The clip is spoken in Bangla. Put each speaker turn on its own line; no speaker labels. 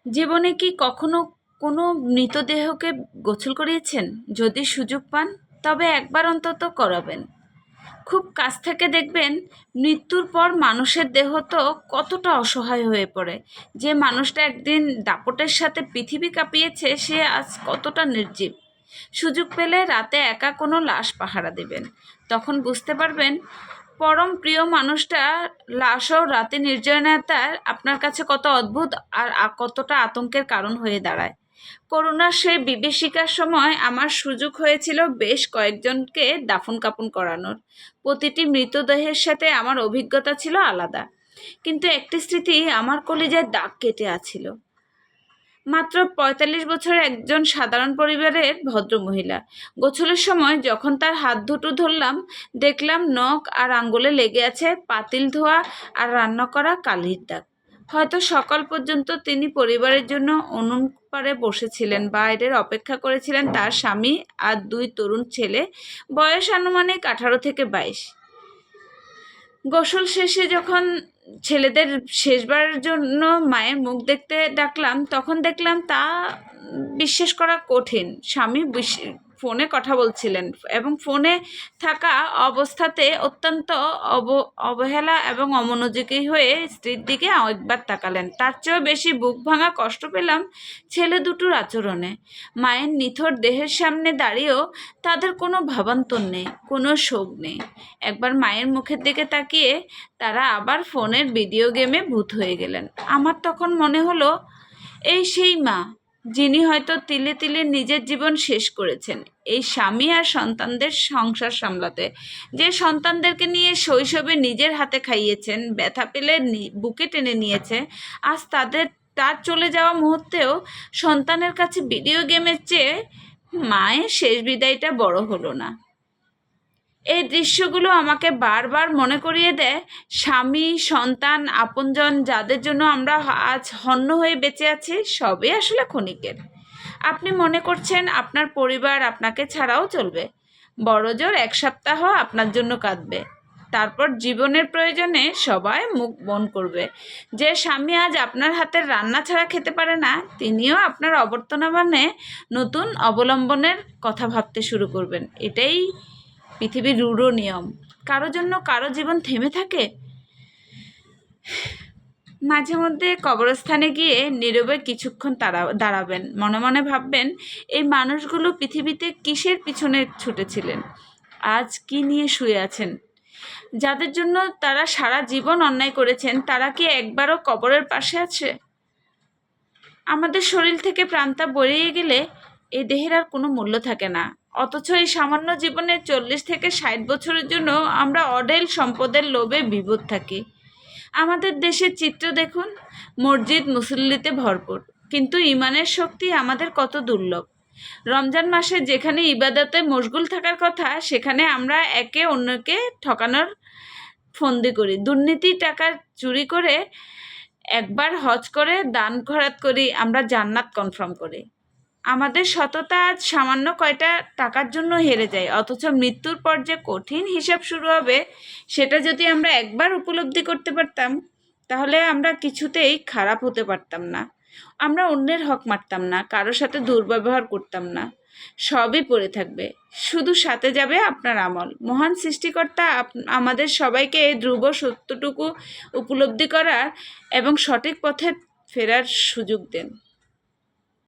জীবনে কি কখনো কোনো মৃতদেহকে গোসল করিয়েছেন? যদি সুযোগ পান তবে একবার অন্তত করাবেন। খুব কাছ থেকে দেখবেন মৃত্যুর পর মানুষের দেহ তো কতটা অসহায় হয়ে পড়ে। যে মানুষটা একদিন দাপটের সাথে পৃথিবী কাঁপিয়েছে সে আজ কতটা নির্জীব। সুযোগ পেলে রাতে একা কোনো লাশ পাহারা দেবেন, তখন বুঝতে পারবেন পরম প্রিয় মানুষটা লাশও রাতে নির্জনতার আপনার কাছে কত অদ্ভুত আর কতটা আতঙ্কের কারণ হয়ে দাঁড়ায়। করোনার সেই বিভীষিকার সময় আমার সুযোগ হয়েছিল বেশ কয়েকজনকে দাফন কাফন করানোর। প্রতিটি মৃতদেহের সাথে আমার অভিজ্ঞতা ছিল আলাদা, কিন্তু একটি স্মৃতি আমার কলিজায় দাগ কেটে আছিল। মাত্র ৪৫ বছরের একজন সাধারণ পরিবারের ভদ্রমহিলা। গোসলের সময় যখন তার হাত দুটো ধরলাম, দেখলাম নখ আর আঙ্গুলে লেগে আছে পাতিল ধোয়া আর রান্না করা কালির দাগ। হয়তো সকাল পর্যন্ত তিনি পরিবারের জন্য উনুন পাড়ে বসেছিলেন, বাইরের অপেক্ষা করেছিলেন তার স্বামী আর ২ তরুণ ছেলে, বয়স আনুমানিক ১৮ থেকে ২২। গোসল শেষে যখন ছেলেদের শেষবারের জন্য মায়ের মুখ দেখতে ডাকলাম, তখন দেখলাম তা বিশ্বাস করা কঠিন। স্বামী ফোনে কথা বলছিলেন এবং ফোনে থাকা অবস্থাতে অত্যন্ত অবহেলা এবং অমনোযোগী হয়ে স্ত্রীর দিকে একবার তাকালেন। তার চেয়েও বেশি বুক ভাঙা কষ্ট পেলাম ছেলে দুটোর আচরণে। মায়ের নিথর দেহের সামনে দাঁড়িয়েও তাদের কোনো ভাবান্তর নেই, কোনো শোক নেই। একবার মায়ের মুখের দিকে তাকিয়ে তারা আবার ফোনের ভিডিও গেমে ভূত হয়ে গেলেন। আমার তখন মনে হলো এই সেই মা যিনি হয়তো তিলে তিলে নিজের জীবন শেষ করেছেন এই স্বামী আর সন্তানদের সংসার সামলাতে। যে সন্তানদেরকে নিয়ে শৈশবে নিজের হাতে খাইয়েছেন, ব্যথা পেলে বুকে টেনে নিয়েছে, আজ তার চলে যাওয়া মুহূর্তেও সন্তানের কাছে ভিডিও গেমের চেয়ে মায়ের শেষ বিদায়টা বড় হলো না। এই দৃশ্যগুলো আমাকে বারবার মনে করিয়ে দেয় স্বামী, সন্তান, আপনজন যাদের জন্য আমরা আজ হন্য হয়ে বেঁচে আছি সবই আসলে ক্ষণিকের। আপনি মনে করছেন আপনার পরিবার আপনাকে ছাড়াও চলবে, বড়জোর ১ সপ্তাহ আপনার জন্য কাঁদবে, তারপর জীবনের প্রয়োজনে সবাই মুখ বন করবে। যে স্বামী আজ আপনার হাতের রান্না ছাড়া খেতে পারে না, তিনিও আপনার অবর্তমানে নতুন অবলম্বনের কথা ভাবতে শুরু করবেন। এটাই পৃথিবীর রূঢ় নিয়ম। কারো জন্য কারো জীবন থেমে থাকে। মাঝে মধ্যে কবরস্থানে গিয়ে নীরবে কিছুক্ষণ দাঁড়াবেন, মনে মনে ভাববেন এই মানুষগুলো পৃথিবীতে কিসের পিছনে ছুটেছিলেন, আজ কি নিয়ে শুয়ে আছেন। যাদের জন্য তারা সারা জীবন অন্যায় করেছেন তারা কি একবারও কবরের পাশে আছে? আমাদের শরীর থেকে প্রাণটা বেরিয়ে গেলে এই দেহের আর কোনো মূল্য থাকে না, অথচ এই সামান্য জীবনের ৪০ থেকে ৬০ বছরের জন্য আমরা অঢেল সম্পদের লোভে বিভোর থাকি। আমাদের দেশের চিত্র দেখুন, মসজিদ মুসল্লিতে ভরপুর, কিন্তু ইমানের শক্তি আমাদের কত দুর্লভ। রমজান মাসে যেখানে ইবাদতে মশগুল থাকার কথা সেখানে আমরা একে অন্যকে ঠকানোর ফন্দি করি, দুর্নীতি টাকা চুরি করে, একবার হজ করে দান খয়রাত করি, আমরা জান্নাত কনফার্ম করি। আমাদের সততা আজ সামান্য কয়টা টাকার জন্য হেরে যায়, অথচ মৃত্যুর পর যে কঠিন হিসাব শুরু হবে সেটা যদি আমরা একবার উপলব্ধি করতে পারতাম তাহলে আমরা কিছুতেই খারাপ হতে পারতাম না। আমরা অন্যের হক মারতাম না, কারোর সাথে দুর্ব্যবহার করতাম না। সবই পড়ে থাকবে, শুধু সাথে যাবে আপনার আমল। মহান সৃষ্টিকর্তা আমাদের সবাইকে এই ধ্রুব সত্যটুকু উপলব্ধি করার এবং সঠিক পথে ফেরার সুযোগ দেন।